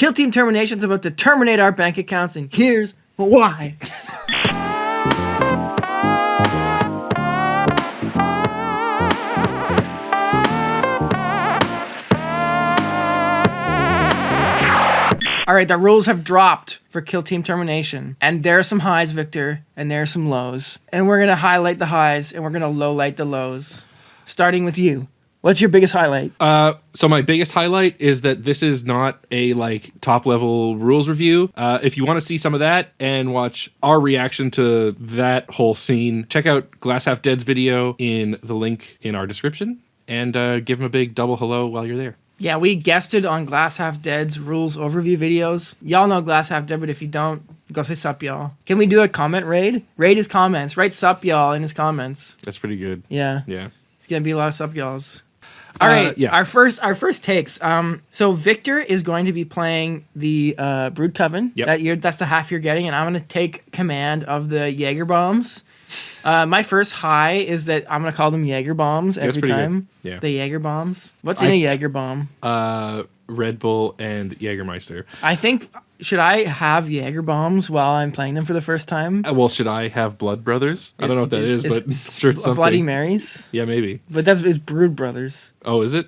Kill Team Termination's about to terminate our bank accounts, and here's why. All right, the rules have dropped for Kill Team Termination. And there are some highs, Victor, and there are some lows. And we're going to highlight the highs, and we're going to lowlight the lows. Starting with you. What's your biggest highlight? So my biggest highlight is that this is not a top level rules review. If you want to see some of that and watch our reaction to that whole scene, check out Glass Half Dead's video in the link in our description, and give him a big double hello while you're there. Yeah, we guested on Glass Half Dead's rules overview videos. Y'all know Glass Half Dead, but if you don't, go say sup, y'all. Can we do a comment raid? Raid his comments. Write sup, y'all in his comments. That's pretty good. Yeah. Yeah. It's going to be a lot of sup, y'alls. All right, yeah. Our first takes. So Victor is going to be playing the Brood Coven. Yep. That's the half you're getting, and I'm going to take command of the Jaeger Bombs. My first high is that I'm going to call them Jaeger Bombs every time. Good. Yeah. The Jaeger Bombs. What's in a Jaeger Bomb? Red Bull and Jägermeister. I think, should I have Jaeger Bombs while I'm playing them for the first time? Well, should I have Blood Brothers? I don't know what that is, but I'm sure it's something. Bloody Marys? Yeah, maybe. But it's Brood Brothers. Oh, is it?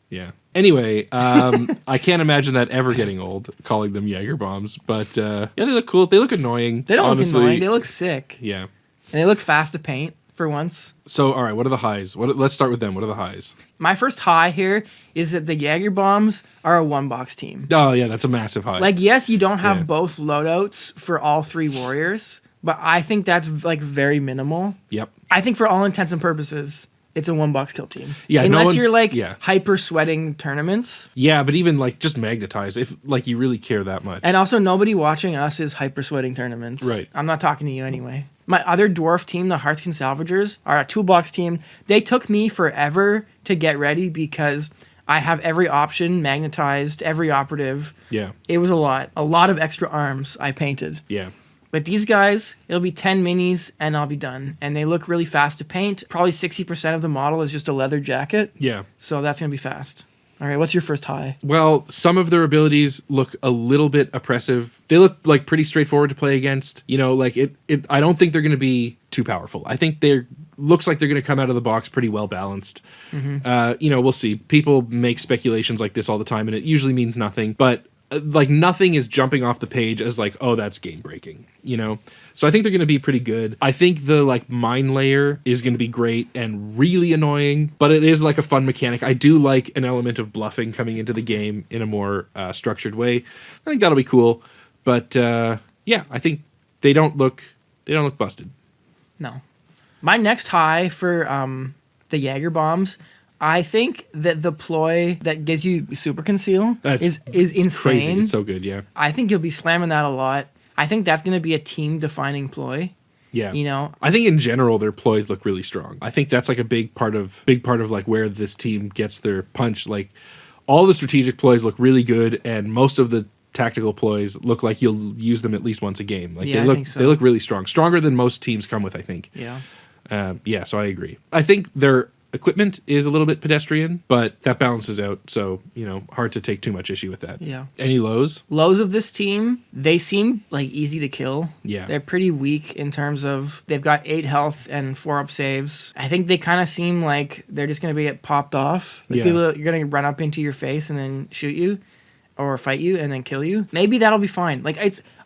Yeah. Anyway, I can't imagine that ever getting old, calling them Jaeger Bombs. But yeah, they look cool. They look annoying. They don't honestly. look annoying. They look sick. Yeah. And they look fast to paint for once. So, all right, what are the highs? Let's start with them. What are the highs? My first high here is that the Jaeger Bombs are a one-box team. Oh, yeah, that's a massive high. Yes, you don't have both loadouts for all three warriors, but I think that's very minimal. Yep. I think for all intents and purposes, it's a one-box kill team. Yeah, unless you're hyper-sweating tournaments. Yeah, but even just magnetize, if you really care that much. And also, nobody watching us is hyper-sweating tournaments. Right. I'm not talking to you anyway. My other dwarf team, the Hernkyn Salvagers, are a toolbox team. They took me forever to get ready because I have every option magnetized, every operative. Yeah. It was a lot of extra arms I painted. Yeah. But these guys, it'll be 10 minis and I'll be done. And they look really fast to paint. Probably 60% of the model is just a leather jacket. Yeah. So that's going to be fast. All right, what's your first high? Well, some of their abilities look a little bit oppressive. They look pretty straightforward to play against. I don't think they're going to be too powerful. I think looks like they're going to come out of the box pretty well balanced. Mm-hmm. We'll see. People make speculations like this all the time, and it usually means nothing. But nothing is jumping off the page as oh, that's game breaking. So I think they're going to be pretty good. I think the mine layer is going to be great and really annoying, but it is a fun mechanic. I do like an element of bluffing coming into the game in a more structured way. I think that'll be cool. But yeah, I think they don't look busted. No. My next high for the Jaeger Bombs, I think that the ploy that gives you super conceal is insane. Crazy. It's so good, yeah. I think you'll be slamming that a lot. I think that's going to be a team-defining ploy. Yeah. I think in general their ploys look really strong. I think that's a big part of where this team gets their punch. All the strategic ploys look really good, and most of the tactical ploys look like you'll use them at least once a game. I think so. They look really strong. Stronger than most teams come with, I think. Yeah. So I agree. I think their equipment is a little bit pedestrian, but that balances out, so hard to take too much issue with that. Yeah. Any lows? Lows of this team, they seem easy to kill. Yeah. They're pretty weak in terms of they've got 8 health and 4 up saves. I think they kind of seem like they're just going to get popped off. People, you're going to run up into your face and then shoot you or fight you and then kill you. Maybe that'll be fine.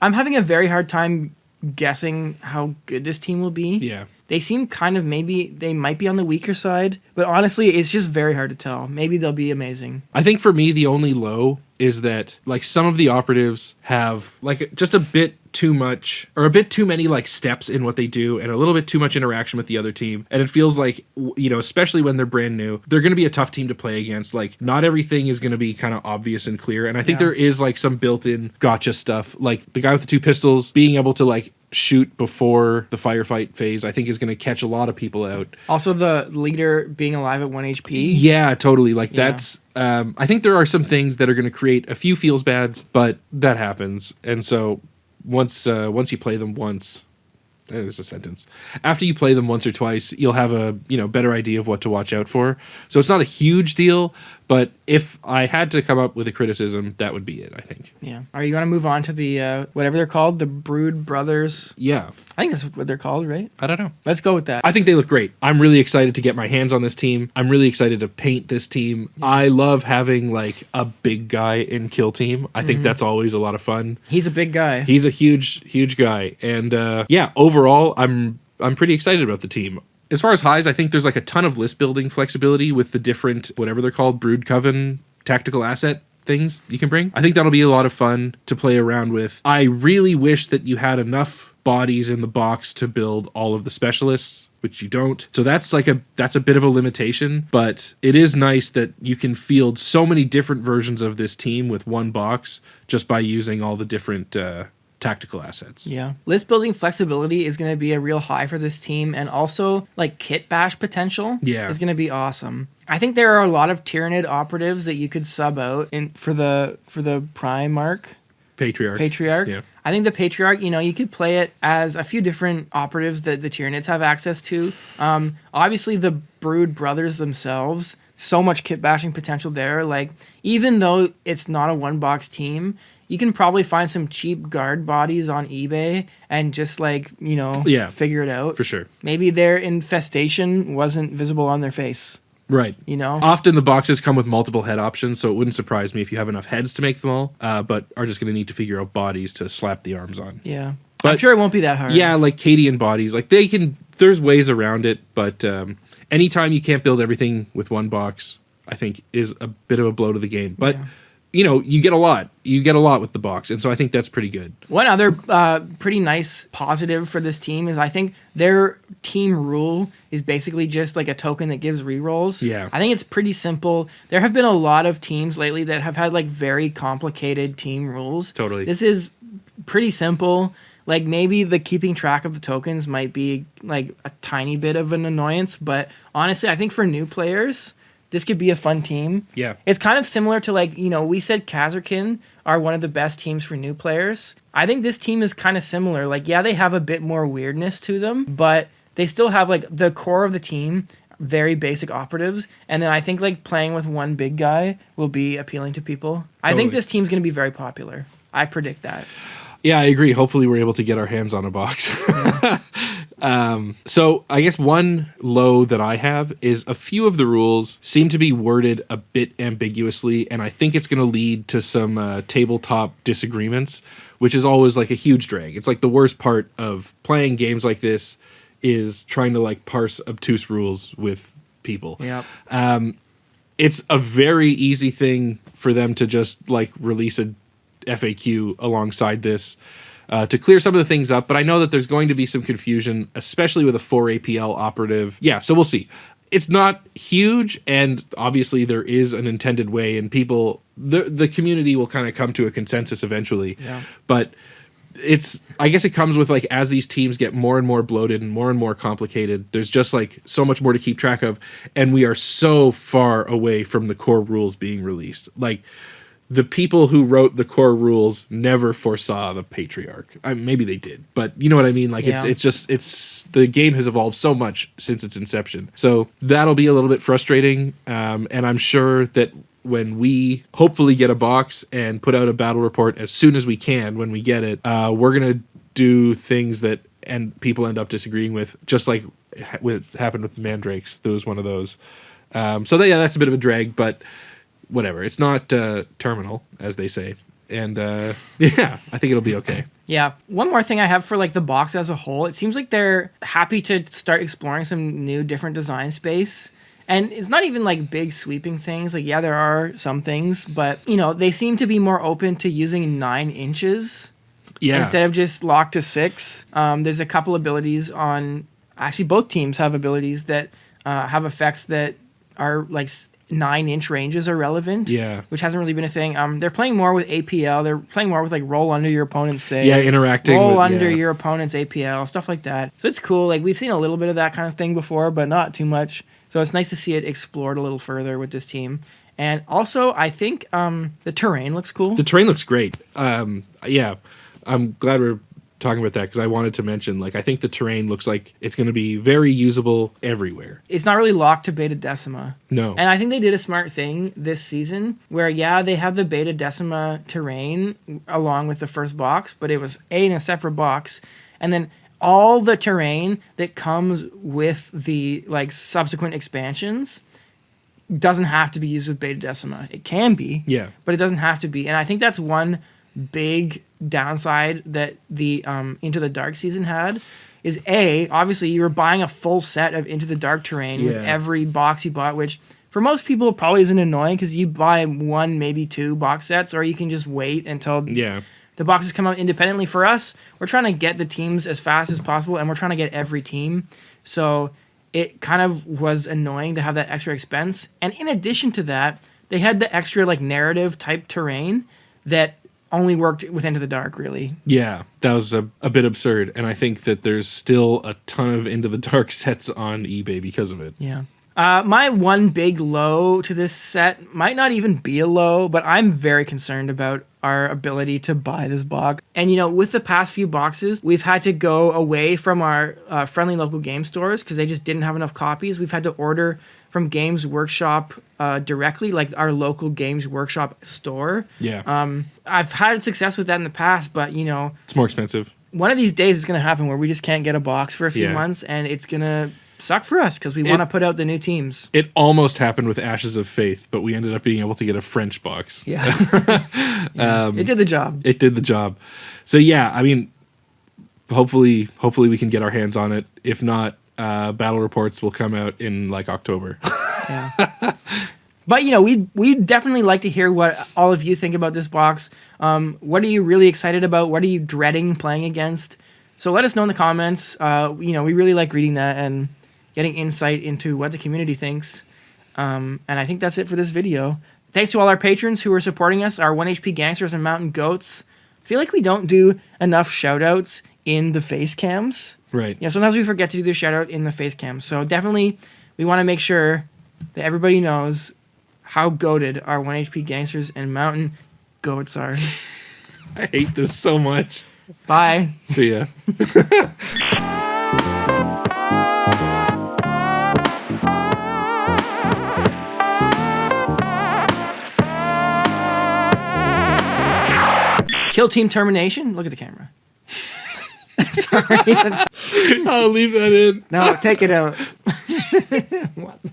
I'm having a very hard time guessing how good this team will be. Yeah. They seem maybe they might be on the weaker side, but honestly, it's just very hard to tell. Maybe they'll be amazing. I think for me, the only low is that some of the operatives have just a bit too much or a bit too many steps in what they do and a little bit too much interaction with the other team. And it feels especially when they're brand new, they're going to be a tough team to play against. Not everything is going to be kind of obvious and clear. And I think there is some built-in gotcha stuff. The guy with the 2 pistols being able to shoot before the firefight phase, I think is going to catch a lot of people out. Also, the leader being alive at 1 HP. Yeah, totally. That's... I think there are some things that are going to create a few feels bads, but that happens. And so once you play them once... That is a sentence. After you play them once or twice, you'll have a better idea of what to watch out for. So it's not a huge deal, But if I had to come up with a criticism, that would be it, I think. Yeah. All right, you want to move on to the, whatever they're called, the Brood Brothers? Yeah. I think that's what they're called, right? I don't know. Let's go with that. I think they look great. I'm really excited to get my hands on this team. I'm really excited to paint this team. Yeah. I love having like a big guy in kill team. I think that's always a lot of fun. He's a big guy. He's a huge guy. And yeah, overall, I'm pretty excited about the team. As far as highs, I think there's like a ton of list building flexibility with the different, whatever they're called, Brood Coven tactical asset things you can bring. I think that'll be a lot of fun to play around with. I really wish that you had enough bodies in the box to build all of the specialists, which you don't. So that's a bit of a limitation, but it is nice that you can field so many different versions of this team with one box just by using all the different tactical assets. Yeah. List building flexibility is going to be a real high for this team, and also like kit bash potential is going to be awesome. I think there are a lot of Tyranid operatives that you could sub out for the Primarch. Patriarch. Yeah. I think the Patriarch, you could play it as a few different operatives that the Tyranids have access to. Obviously the Brood Brothers themselves, so much kit bashing potential there. Like, even though it's not a one box team, you can probably find some cheap guard bodies on eBay and just figure it out. For sure. Maybe their infestation wasn't visible on their face. Right. Often the boxes come with multiple head options, so it wouldn't surprise me if you have enough heads to make them all, but are just going to need to figure out bodies to slap the arms on. Yeah. But I'm sure it won't be that hard. Yeah, like Cadian bodies. Like there's ways around it, but anytime you can't build everything with one box, I think is a bit of a blow to the game. But you get a lot. You get a lot with the box, and so I think that's pretty good. One other pretty nice positive for this team is I think their team rule is basically just like a token that gives rerolls. Yeah. I think it's pretty simple. There have been a lot of teams lately that have had like very complicated team rules. Totally. This is pretty simple. Like, maybe the keeping track of the tokens might be like a tiny bit of an annoyance, but honestly, I think for new players, this could be a fun team. Yeah. It's kind of similar to we said Khazarkin are one of the best teams for new players. I think this team is kind of similar. Like, yeah, they have a bit more weirdness to them, but they still have like the core of the team, very basic operatives. And then I think like playing with one big guy will be appealing to people. Totally. I think this team's going to be very popular. I predict that. Yeah, I agree. Hopefully we're able to get our hands on a box. Yeah. So I guess one low that I have is a few of the rules seem to be worded a bit ambiguously, and I think it's going to lead to some tabletop disagreements, which is always like a huge drag. It's like the worst part of playing games like this is trying to like parse obtuse rules with people. Yep. It's a very easy thing for them to just like release a FAQ alongside this to clear some of the things up, but I know that there's going to be some confusion, especially with a 4 APL operative. Yeah, so we'll see. It's not huge, and obviously there is an intended way, and people, the community will kind of come to a consensus eventually. Yeah. But I guess it comes with like, as these teams get more and more bloated and more complicated, there's just like so much more to keep track of, and we are so far away from the core rules being released. Like, the people who wrote the core rules never foresaw the Patriarch. Maybe they did, but you know what I mean? Like, yeah. It's the game has evolved so much since its inception. So that'll be a little bit frustrating. And I'm sure that when we hopefully get a box and put out a battle report as soon as we can, when we get it, we're going to do things that people end up disagreeing with, just like what happened with the Mandrakes. There was one of those. So that's a bit of a drag, but whatever. It's not terminal, as they say. And I think it'll be okay. Yeah. One more thing I have for like the box as a whole, it seems like they're happy to start exploring some new different design space. And it's not even like big sweeping things. Like, yeah, there are some things, but they seem to be more open to using 9 inches instead of just locked to 6. There's a couple abilities actually both teams have abilities that have effects that are like 9-inch ranges are relevant, which hasn't really been a thing. They're playing more with APL. They're playing more with like roll under your opponent's save. Yeah, interacting. Roll under your opponent's APL, stuff like that. So it's cool. Like, we've seen a little bit of that kind of thing before, but not too much. So it's nice to see it explored a little further with this team. And also, I think the terrain looks cool. The terrain looks great. I'm glad we're talking about that because I wanted to mention, like, I think the terrain looks like it's going to be very usable everywhere. It's not really locked to Beta Decima. No. And I think they did a smart thing this season where, yeah, they have the Beta Decima terrain along with the first box, but it was in a separate box. And then all the terrain that comes with the, like, subsequent expansions doesn't have to be used with Beta Decima. It can be, Yeah. but it doesn't have to be. And I think that's one big downside that the Into the Dark season had is obviously you were buying a full set of Into the Dark terrain with every box you bought, which for most people probably isn't annoying because you buy one, maybe two box sets, or you can just wait until the boxes come out independently. For us, we're trying to get the teams as fast as possible, and we're trying to get every team. So it kind of was annoying to have that extra expense. And in addition to that, they had the extra like narrative type terrain that only worked with Into the Dark, really. Yeah, that was a bit absurd. And I think that there's still a ton of Into the Dark sets on eBay because of it. Yeah. My one big low to this set might not even be a low, but I'm very concerned about our ability to buy this box. And, you know, with the past few boxes, we've had to go away from our friendly local game stores because they just didn't have enough copies. We've had to order from Games Workshop directly, like our local Games Workshop store. Yeah. I've had success with that in the past, but, you know... It's more expensive. One of these days it's going to happen where we just can't get a box for a few months, and it's going to suck for us because we want to put out the new teams. It almost happened with Ashes of Faith, but we ended up being able to get a French box. Yeah. It did the job. It did the job. So yeah, I mean, hopefully we can get our hands on it. If not, battle reports will come out in like October. Yeah. But, you know, we'd definitely like to hear what all of you think about this box. What are you really excited about? What are you dreading playing against? So let us know in the comments. You know, we really like reading that and getting insight into what the community thinks. And I think that's it for this video. Thanks to all our patrons who are supporting us, our 1HP Gangsters and Mountain Goats. I feel like we don't do enough shout-outs in the face cams. Right. Yeah, sometimes we forget to do the shout-out in the face cams. So definitely we want to make sure that everybody knows how goated our 1HP Gangsters and Mountain Goats are. I hate this so much. Bye. See ya. Kill Team Termination. Look at the camera. Sorry. I'll leave that in. No, take it out.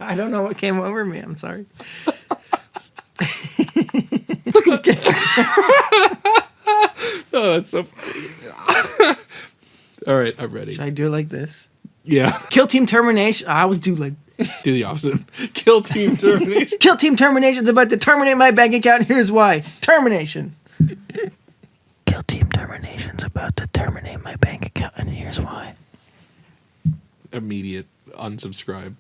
I don't know what came over me. I'm sorry. Look at the camera. Oh, that's so funny. All right, I'm ready. Should I do it like this? Yeah. Kill Team Termination. I always do like... Do the opposite. Kill Team Termination. Kill Team Termination's about to terminate my bank account. Here's why. Termination. Kill Team Termination's about to terminate my bank account, and here's why. Immediate unsubscribe.